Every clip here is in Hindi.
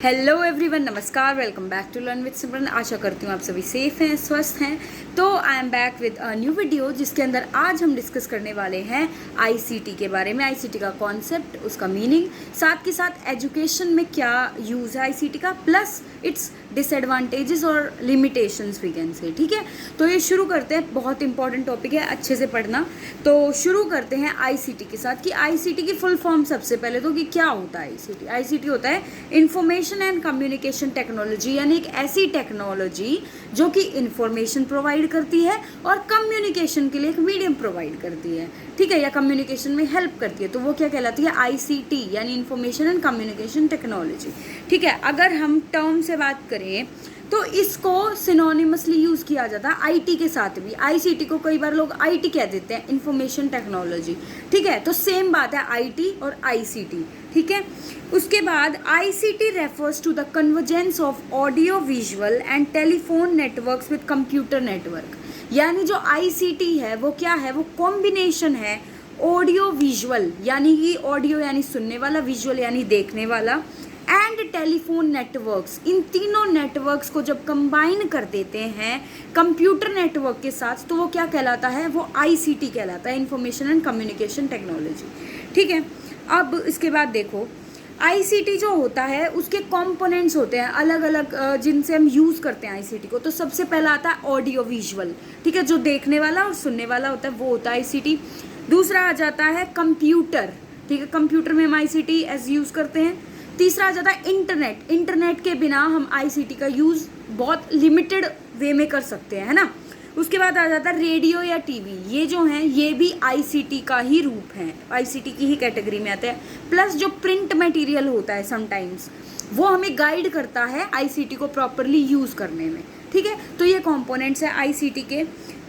हेलो एवरीवन, नमस्कार। Welcome back to learn with Simran. आशा करती हूँ आप सभी सेफ हैं, स्वस्थ हैं। तो I am back with a new video जिसके अंदर आज हम डिस्कस करने वाले हैं आईसीटी के बारे में। आईसीटी का कॉन्सेप्ट, उसका मीनिंग, साथ के साथ एजुकेशन में क्या यूज़ है आईसीटी का, प्लस इट्स डिसएडवांटेजेस और लिमिटेशंस वी कैन से। ठीक है, तो ये शुरू करते हैं। बहुत इंपॉर्टेंट टॉपिक है, अच्छे से पढ़ना। तो शुरू करते हैं आईसीटी के साथ कि आईसीटी की फुल फॉर्म सबसे पहले तो कि क्या होता है आईसीटी। आईसीटी होता है इंफॉर्मेशन एंड कम्युनिकेशन टेक्नोलॉजी, यानी एक ऐसी टेक्नोलॉजी जो कि इंफॉर्मेशन प्रोवाइड करती है और कम्युनिकेशन के लिए एक मीडियम प्रोवाइड करती है। ठीक है, या कम्युनिकेशन में हेल्प करती है, तो वो क्या कहलाती है? आईसीटी, यानी इंफॉर्मेशन एंड कम्युनिकेशन टेक्नोलॉजी। ठीक है, अगर हम टर्म से बात करें तो इसको सिनोनिमसली यूज किया जाता है आईटी के साथ भी। आईसीटी को कई बार लोग आईटी कह देते हैं, इंफॉर्मेशन टेक्नोलॉजी। ठीक है, तो सेम बात है आईटी और आईसीटी। ठीक है, उसके बाद ICT refers to the convergence of audio visual and telephone networks with computer network. यानी जो आईसीटी है वो क्या है? वो कॉम्बिनेशन है ऑडियो विजुअल, यानी कि ऑडियो यानी सुनने वाला, विजुअल यानी देखने वाला, एंड टेलीफोन नेटवर्क्स। इन तीनों नेटवर्क्स को जब कंबाइन कर देते हैं कंप्यूटर नेटवर्क के साथ, तो वो क्या कहलाता है? वो आईसीटी कहलाता है, इंफॉर्मेशन एंड कम्युनिकेशन टेक्नोलॉजी। ठीक है, अब इसके बाद देखो आईसीटी जो होता है उसके कंपोनेंट्स होते हैं अलग अलग, जिनसे हम यूज़ करते हैं आईसीटी को। तो सबसे पहला आता है ऑडियो विजुअल। ठीक है, जो देखने वाला और सुनने वाला होता है वो होता है आईसीटी। दूसरा आ जाता है कंप्यूटर। ठीक है, कंप्यूटर में हम आईसीटी एज यूज़ करते हैं। तीसरा आ जाता है इंटरनेट। इंटरनेट के बिना हम आईसीटी का यूज़ बहुत लिमिटेड वे में कर सकते हैं, है ना। उसके बाद आ जाता है रेडियो या टीवी। ये जो हैं ये भी आईसीटी का ही रूप है, आईसीटी की ही कैटेगरी में आते हैं। प्लस जो प्रिंट मटेरियल होता है समटाइम्स, वो हमें गाइड करता है आईसीटी को प्रॉपरली यूज़ करने में। ठीक है, तो ये कंपोनेंट्स हैं आईसीटी के।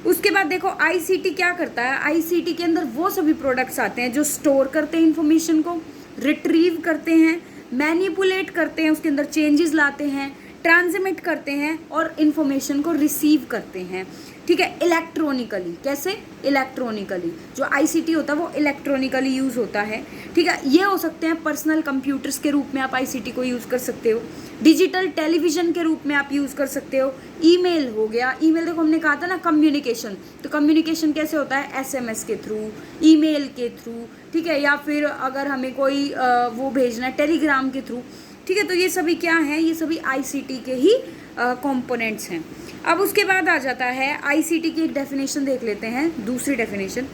उसके बाद देखो आईसीटी क्या करता है। आईसीटी के अंदर वो सभी प्रोडक्ट्स आते हैं जो स्टोर करते हैं इंफॉर्मेशन को, रिट्रीव करते हैं, मैनिपुलेट करते हैं, उसके अंदर चेंजेस लाते हैं, ट्रांसमिट करते हैं और इन्फॉर्मेशन को रिसीव करते हैं। ठीक है, इलेक्ट्रॉनिकली। कैसे? इलेक्ट्रॉनिकली। जो आईसीटी होता है वो इलेक्ट्रॉनिकली यूज़ होता है। ठीक है, ये हो सकते हैं पर्सनल कंप्यूटर्स के रूप में आप आईसीटी को यूज़ कर सकते हो, डिजिटल टेलीविज़न के रूप में आप यूज़ कर सकते हो, ईमेल हो गया। ईमेल देखो हमने कहा था ना कम्युनिकेशन, तो कम्युनिकेशन कैसे होता है? एसएमएस के थ्रू, ईमेल के थ्रू। ठीक है, या फिर अगर हमें कोई वो भेजना है टेलीग्राम के थ्रू। ठीक है, तो ये सभी क्या हैं? ये सभी आईसीटी के ही कंपोनेंट्स हैं। अब उसके बाद आ जाता है आईसीटी की एक डेफिनेशन देख लेते हैं। दूसरी definition,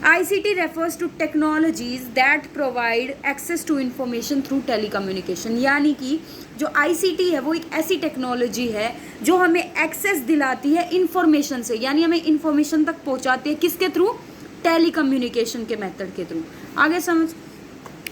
ICT refers to technologies that provide access to information through telecommunication. यानी कि जो आईसीटी है वो एक ऐसी टेक्नोलॉजी है जो हमें एक्सेस दिलाती है इंफॉर्मेशन से, यानी हमें इंफॉर्मेशन तक पहुंचाती है। किसके थ्रू? टेलीकम्युनिकेशन के मेथड के थ्रू। आगे समझ।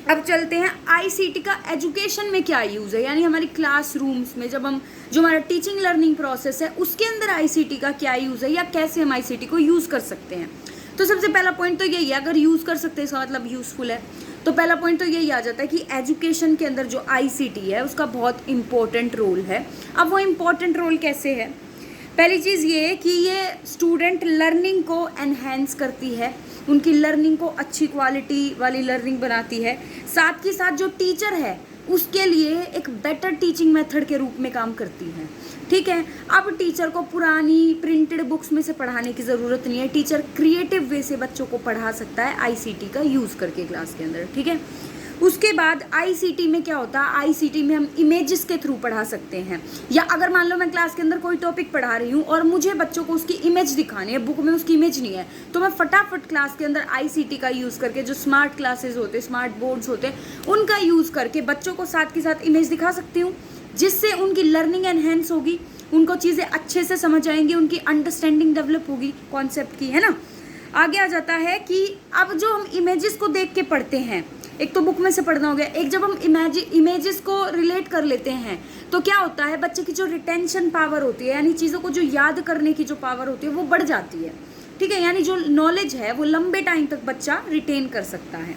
अब चलते हैं आईसीटी का एजुकेशन में क्या यूज़ है, यानी हमारी क्लासरूम्स में जब हम जो हमारा टीचिंग लर्निंग प्रोसेस है उसके अंदर आईसीटी का क्या यूज़ है या कैसे हम आईसीटी को यूज़ कर सकते हैं। तो सबसे पहला पॉइंट तो यही है, अगर यूज़ कर सकते हैं इसका मतलब यूज़फुल है। तो पहला पॉइंट तो यही आ जाता है कि एजुकेशन के अंदर जो आईसीटी है उसका बहुत इंपॉर्टेंट रोल है। अब वो इम्पोर्टेंट रोल कैसे है? पहली चीज़ ये कि ये स्टूडेंट लर्निंग को एनहेंस करती है, उनकी लर्निंग को अच्छी क्वालिटी वाली लर्निंग बनाती है। साथ ही साथ जो टीचर है उसके लिए एक बेटर टीचिंग मेथड के रूप में काम करती है। ठीक है, अब टीचर को पुरानी प्रिंटेड बुक्स में से पढ़ाने की ज़रूरत नहीं है। टीचर क्रिएटिव वे से बच्चों को पढ़ा सकता है आईसीटी का यूज़ करके क्लास के अंदर। ठीक है, उसके बाद आईसीटी में क्या होता है? आईसीटी में हम इमेजेस के थ्रू पढ़ा सकते हैं, या अगर मान लो मैं क्लास के अंदर कोई टॉपिक पढ़ा रही हूँ और मुझे बच्चों को उसकी इमेज दिखानी है, बुक में उसकी इमेज नहीं है, तो मैं फटाफट क्लास के अंदर आईसीटी का यूज़ करके, जो स्मार्ट क्लासेस होते हैं, स्मार्ट बोर्ड्स होते हैं, उनका यूज़ करके बच्चों को साथ के साथ इमेज दिखा सकती हूँ, जिससे उनकी लर्निंग एनहेंस होगी, उनको चीज़ें अच्छे से समझ आएंगी, उनकी अंडरस्टैंडिंग डेवलप होगी कॉन्सेप्ट की, है ना। आगे आ जाता है कि अब जो हम इमेजेस को देख के पढ़ते हैं, एक तो बुक में से पढ़ना हो गया, एक जब हम इमेजेस को रिलेट कर लेते हैं तो क्या होता है? बच्चे की जो रिटेंशन पावर होती है, यानी चीज़ों को जो याद करने की जो पावर होती है वो बढ़ जाती है। ठीक है, यानी जो नॉलेज है वो लंबे टाइम तक बच्चा रिटेन कर सकता है।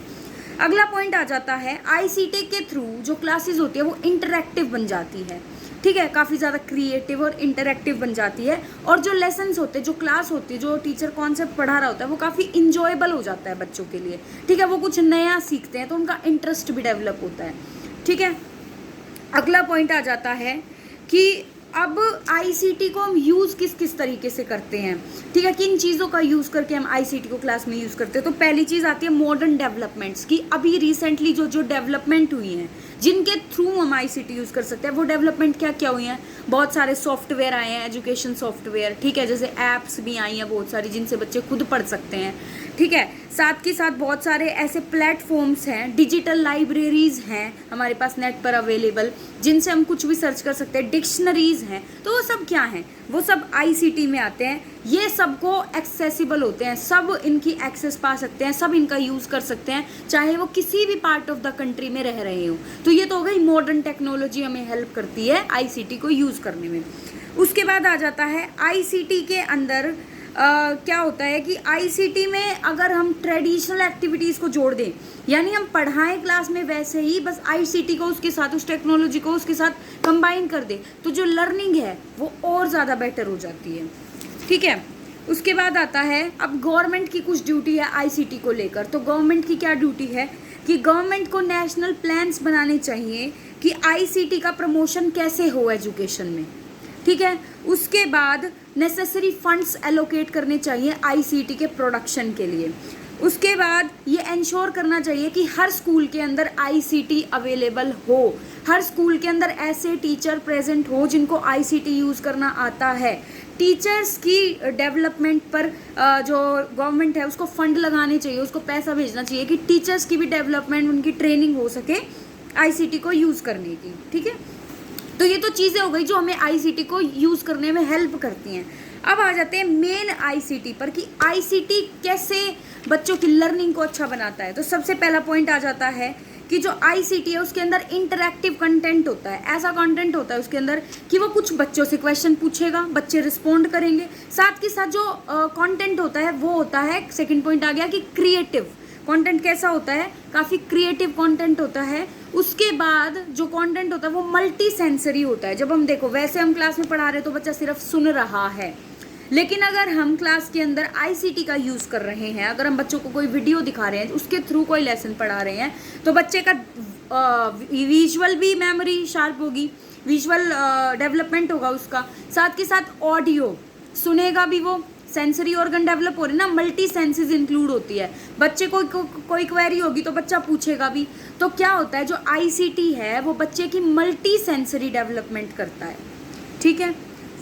अगला पॉइंट आ जाता है आईसीटी के थ्रू जो क्लासेस होती है वो इंटरेक्टिव बन जाती है। ठीक है, काफ़ी ज़्यादा क्रिएटिव और इंटरेक्टिव बन जाती है, और जो लेसन्स होते हैं, जो क्लास होती है, जो टीचर कॉन्सेप्ट पढ़ा रहा होता है वो काफ़ी इंजॉयबल हो जाता है बच्चों के लिए। ठीक है, वो कुछ नया सीखते हैं तो उनका इंटरेस्ट भी डेवलप होता है। ठीक है, अगला पॉइंट आ जाता है कि अब आईसीटी को हम यूज़ किस किस तरीके से करते हैं, ठीक है, किन चीज़ों का यूज़ करके हम आईसीटी को क्लास में यूज़ करते हैं। तो पहली चीज़ आती है मॉडर्न डेवलपमेंट्स की। अभी रिसेंटली जो जो डेवलपमेंट हुई हैं जिनके थ्रू हम आईसीटी यूज़ कर सकते हैं, वो डेवलपमेंट क्या क्या हुई हैं। बहुत सारे सॉफ्टवेयर आए हैं, एजुकेशन सॉफ्टवेयर, ठीक है, जैसे ऐप्स भी आई हैं बहुत सारी जिनसे बच्चे खुद पढ़ सकते हैं, ठीक है। साथ के साथ बहुत सारे ऐसे प्लेटफॉर्म्स हैं, डिजिटल लाइब्रेरीज हैं हमारे पास नेट पर अवेलेबल, जिनसे हम कुछ भी सर्च कर सकते हैं, डिक्शनरीज हैं। तो वो सब क्या हैं, वो सब आईसीटी में आते हैं। ये सबको एक्सेसिबल होते हैं, सब इनकी एक्सेस पा सकते हैं, सब इनका यूज़ कर सकते हैं, चाहे वो किसी भी पार्ट ऑफ द कंट्री में रह रहे हो। तो ये तो हो गई मॉडर्न टेक्नोलॉजी हमें हेल्प करती है आईसीटी को यूज़ करने में। उसके बाद आ जाता है आईसीटी के अंदर क्या होता है कि आईसीटी में अगर हम ट्रेडिशनल एक्टिविटीज़ को जोड़ दें, यानी हम पढ़ाएं क्लास में वैसे ही, बस आईसीटी को उसके साथ, उस टेक्नोलॉजी को उसके साथ कंबाइन कर दें, तो जो लर्निंग है वो और ज़्यादा बेटर हो जाती है, ठीक है। उसके बाद आता है अब गवर्नमेंट की कुछ ड्यूटी है आईसीटी को लेकर। तो गवर्नमेंट की क्या ड्यूटी है कि गवर्नमेंट को नेशनल प्लान्स बनाने चाहिए कि आईसीटी का प्रमोशन कैसे हो एजुकेशन में, ठीक है। उसके बाद नेसेसरी फंड्स एलोकेट करने चाहिए आईसीटी के प्रोडक्शन के लिए। उसके बाद ये इंश्योर करना चाहिए कि हर स्कूल के अंदर आईसीटी अवेलेबल हो, हर स्कूल के अंदर ऐसे टीचर प्रेजेंट हो जिनको आईसीटी यूज़ करना आता है। टीचर्स की डेवलपमेंट पर जो गवर्नमेंट है उसको फंड लगाने चाहिए, उसको पैसा भेजना चाहिए कि टीचर्स की भी डेवलपमेंट, उनकी ट्रेनिंग हो सके आईसीटी को यूज़ करने की, ठीक है। तो ये तो चीज़ें हो गई जो हमें आईसीटी को यूज़ करने में हेल्प करती हैं। अब आ जाते हैं मेन आईसीटी पर कि आईसीटी कैसे बच्चों की लर्निंग को अच्छा बनाता है। तो सबसे पहला पॉइंट आ जाता है कि जो आईसीटी है उसके अंदर इंटरैक्टिव कंटेंट होता है। ऐसा कंटेंट होता है उसके अंदर कि वो कुछ बच्चों से क्वेश्चन पूछेगा, बच्चे रिस्पॉन्ड करेंगे। साथ के साथ जो कंटेंट होता है वो होता है, सेकंड पॉइंट आ गया कि क्रिएटिव कंटेंट कैसा होता है, काफ़ी क्रिएटिव कंटेंट होता है। उसके बाद जो कंटेंट होता है वो मल्टी सेंसरी होता है। जब हम देखो वैसे हम क्लास में पढ़ा रहे हैं तो बच्चा सिर्फ सुन रहा है, लेकिन अगर हम क्लास के अंदर आईसीटी का यूज़ कर रहे हैं, अगर हम बच्चों को कोई वीडियो दिखा रहे हैं, उसके थ्रू कोई लेसन पढ़ा रहे हैं, तो बच्चे का विजुअल भी मेमोरी शार्प होगी, विजुअल डेवलपमेंट होगा उसका। साथ के साथ ऑडियो सुनेगा भी, वो सेंसरी ऑर्गन डेवलप हो रहे ना, मल्टी सेंसेस इंक्लूड होती है। बच्चे को कोई क्वेरी होगी तो बच्चा पूछेगा भी। तो क्या होता है, जो आईसीटी है वो बच्चे की मल्टी सेंसरी डेवलपमेंट करता है, ठीक है।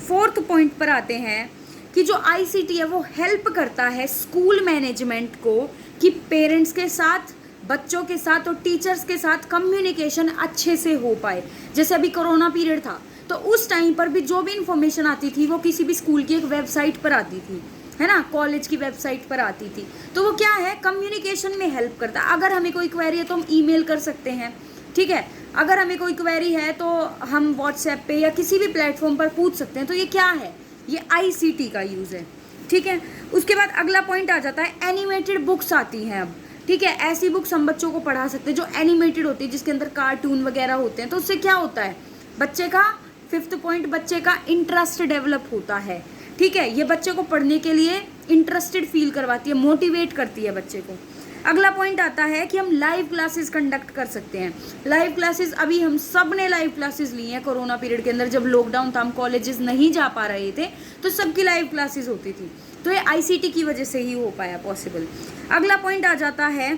फोर्थ पॉइंट पर आते हैं कि जो आईसीटी है वो हेल्प करता है स्कूल मैनेजमेंट को कि पेरेंट्स के साथ, बच्चों के साथ और टीचर्स के साथ कम्युनिकेशन अच्छे से हो पाए। जैसे अभी कोरोना पीरियड था तो उस टाइम पर भी जो भी इंफॉर्मेशन आती थी वो किसी भी स्कूल की एक वेबसाइट पर आती थी, है ना, कॉलेज की वेबसाइट पर आती थी। तो वो क्या है, कम्युनिकेशन में हेल्प करता है। अगर हमें कोई क्वेरी है तो हम ईमेल कर सकते हैं, ठीक है। अगर हमें कोई क्वेरी है तो हम व्हाट्सएप पे या किसी भी प्लेटफॉर्म पर पूछ सकते हैं। तो ये क्या है, ये आईसीटी का यूज़ है, ठीक है। उसके बाद अगला पॉइंट आ जाता है एनिमेटेड बुक्स आती हैं अब, ठीक है। ऐसी बुक्स हम बच्चों को पढ़ा सकते हैं जो एनिमेटेड होती है, जिसके अंदर कार्टून वगैरह होते हैं। तो उससे क्या होता है, बच्चे का, फिफ्थ पॉइंट, बच्चे का इंटरेस्ट डेवलप होता है, ठीक है। ये बच्चे को पढ़ने के लिए इंटरेस्टेड फील करवाती है, मोटिवेट करती है बच्चे को। अगला पॉइंट आता है कि हम लाइव क्लासेस कंडक्ट कर सकते हैं। लाइव क्लासेस अभी हम सब ने लाइव क्लासेस ली हैं कोरोना पीरियड के अंदर। जब लॉकडाउन था, हम कॉलेजेस नहीं जा पा रहे थे, तो सबकी लाइव क्लासेस होती थी। तो ये आईसीटी की वजह से ही हो पाया पॉसिबल। अगला पॉइंट आ जाता है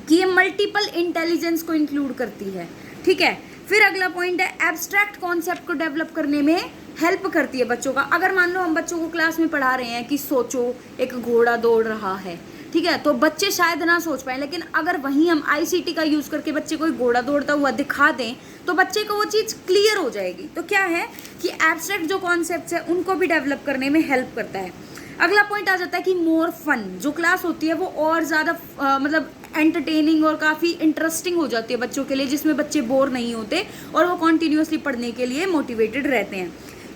कि ये मल्टीपल इंटेलिजेंस को इंक्लूड करती है, ठीक है। फिर अगला पॉइंट है एब्स्ट्रैक्ट कॉन्सेप्ट को डेवलप करने में हेल्प करती है बच्चों का। अगर मान लो हम बच्चों को क्लास में पढ़ा रहे हैं कि सोचो एक घोड़ा दौड़ रहा है, ठीक है, तो बच्चे शायद ना सोच पाए, लेकिन अगर वहीं हम आईसीटी का यूज़ करके बच्चे को घोड़ा दौड़ता हुआ दिखा दें तो बच्चे को वो चीज़ क्लियर हो जाएगी। तो क्या है कि एब्स्ट्रैक्ट जो कॉन्सेप्ट्स है उनको भी डेवलप करने में हेल्प करता है। अगला पॉइंट आ जाता है कि मोर फन, जो क्लास होती है वो और ज़्यादा मतलब एंटरटेनिंग और काफ़ी इंटरेस्टिंग हो जाती है बच्चों के लिए, जिसमें बच्चे बोर नहीं होते और वो कॉन्टीन्यूसली पढ़ने के लिए मोटिवेटेड रहते हैं।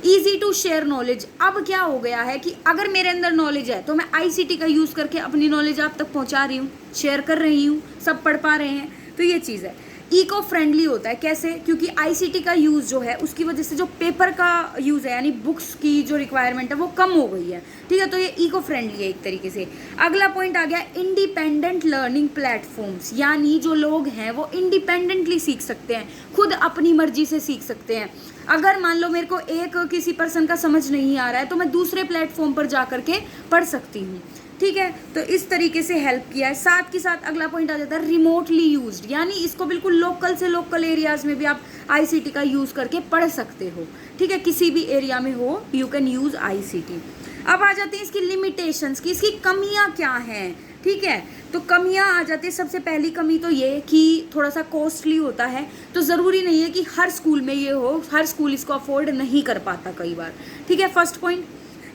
ईजी टू शेयर नॉलेज, अब क्या हो गया है कि अगर मेरे अंदर नॉलेज है तो मैं आईसीटी का यूज़ करके अपनी नॉलेज आप तक पहुंचा रही हूँ, शेयर कर रही हूँ, सब पढ़ पा रहे हैं। तो ये चीज़ है इको फ्रेंडली होता है। कैसे? क्योंकि आईसीटी का यूज़ जो है उसकी वजह से जो पेपर का यूज़ है यानी बुक्स की जो रिक्वायरमेंट है वो कम हो गई है, ठीक है। तो ये इको फ्रेंडली है एक तरीके से। अगला पॉइंट आ गया इंडिपेंडेंट लर्निंग प्लेटफॉर्म्स, यानी जो लोग हैं वो इंडिपेंडेंटली सीख सकते हैं, खुद अपनी मर्जी से सीख सकते हैं। अगर मान लो मेरे को एक किसी पर्सन का समझ नहीं आ रहा है तो मैं दूसरे प्लेटफॉर्म पर जा करके पढ़ सकती हूँ, ठीक है। तो इस तरीके से हेल्प किया है। साथ के साथ अगला पॉइंट आ जाता है रिमोटली यूज्ड, यानी इसको बिल्कुल लोकल से लोकल एरियाज में भी आप आईसीटी का यूज़ करके पढ़ सकते हो, ठीक है। किसी भी एरिया में हो यू कैन यूज़ आईसीटी। अब आ जाती हैं इसकी लिमिटेशंस की, इसकी कमियां क्या हैं, ठीक है। तो कमियां आ जाती है, सबसे पहली कमी तो ये कि थोड़ा सा कॉस्टली होता है। तो ज़रूरी नहीं है कि हर स्कूल में ये हो, हर स्कूल इसको अफोर्ड नहीं कर पाता कई बार, ठीक है, फर्स्ट पॉइंट।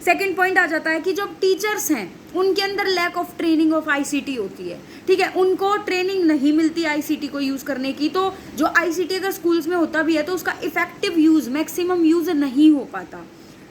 सेकेंड पॉइंट आ जाता है कि जो टीचर्स हैं उनके अंदर lack of training of ICT होती है, ठीक है। उनको ट्रेनिंग नहीं मिलती आईसीटी को यूज़ करने की। तो जो आईसीटी अगर स्कूल्स में होता भी है तो उसका इफेक्टिव यूज़, मैक्सिमम यूज़ नहीं हो पाता,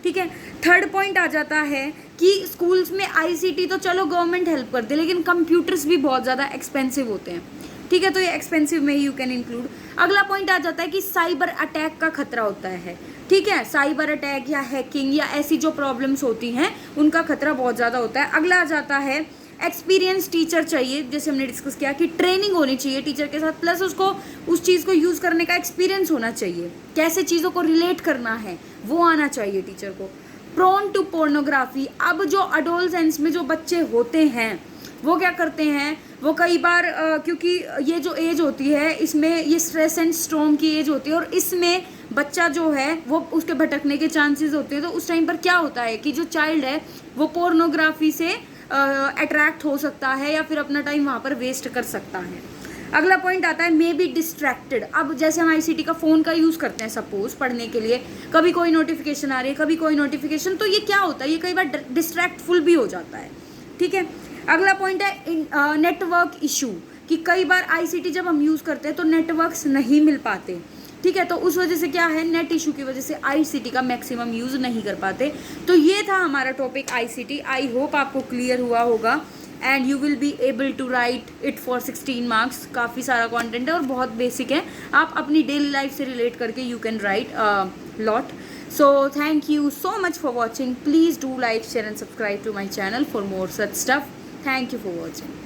ठीक है। थर्ड पॉइंट आ जाता है कि स्कूल्स में आईसीटी तो चलो गवर्नमेंट हेल्प करती है, लेकिन कंप्यूटर्स भी बहुत ज़्यादा एक्सपेंसिव होते हैं, ठीक है। तो ये एक्सपेंसिव में यू कैन इंक्लूड। अगला पॉइंट आ जाता है कि साइबर अटैक का खतरा होता है, ठीक है। साइबर अटैक या हैकिंग या ऐसी जो प्रॉब्लम्स होती हैं उनका खतरा बहुत ज़्यादा होता है। अगला आ जाता है एक्सपीरियंस टीचर चाहिए, जैसे हमने डिस्कस किया कि ट्रेनिंग होनी चाहिए टीचर के साथ, प्लस उसको उस चीज़ को यूज़ करने का एक्सपीरियंस होना चाहिए, कैसे चीज़ों को रिलेट करना है वो आना चाहिए टीचर को। प्रोन टू पोर्नोग्राफी, अब जो अडोलसेंस में जो बच्चे होते हैं वो क्या करते हैं, वो कई बार क्योंकि ये जो एज होती है इसमें ये स्ट्रेस एंड स्ट्रॉम की एज होती है और इसमें बच्चा जो है वो उसके भटकने के चांसेस होते हैं। तो उस टाइम पर क्या होता है कि जो चाइल्ड है वो पोर्नोग्राफी से अट्रैक्ट हो सकता है या फिर अपना टाइम वहाँ पर वेस्ट कर सकता है। अगला पॉइंट आता है मे बी डिस्ट्रैक्टेड। अब जैसे हम आईसीटी का फ़ोन का यूज़ करते हैं सपोज पढ़ने के लिए, कभी कोई नोटिफिकेशन आ रही है, कभी कोई नोटिफिकेशन, तो ये क्या होता है, ये कई बार डिस्ट्रैक्टफुल भी हो जाता है, ठीक है। अगला पॉइंट है नेटवर्क इशू, कि कई बार आईसीटी जब हम यूज़ करते हैं तो नेटवर्क्स नहीं मिल पाते, ठीक है। तो उस वजह से क्या है, नेट इशू की वजह से आईसीटी का मैक्सिमम यूज़ नहीं कर पाते। तो ये था हमारा टॉपिक आईसीटी। आई होप आपको क्लियर हुआ होगा and you will be able to write it for 16 marks. काफ़ी सारा कंटेंट है और बहुत बेसिक है, आप अपनी डेली लाइफ से रिलेट करके you can write lot. So thank you so much for watching. Please do like, share and subscribe to my channel for more such stuff. Thank you for watching.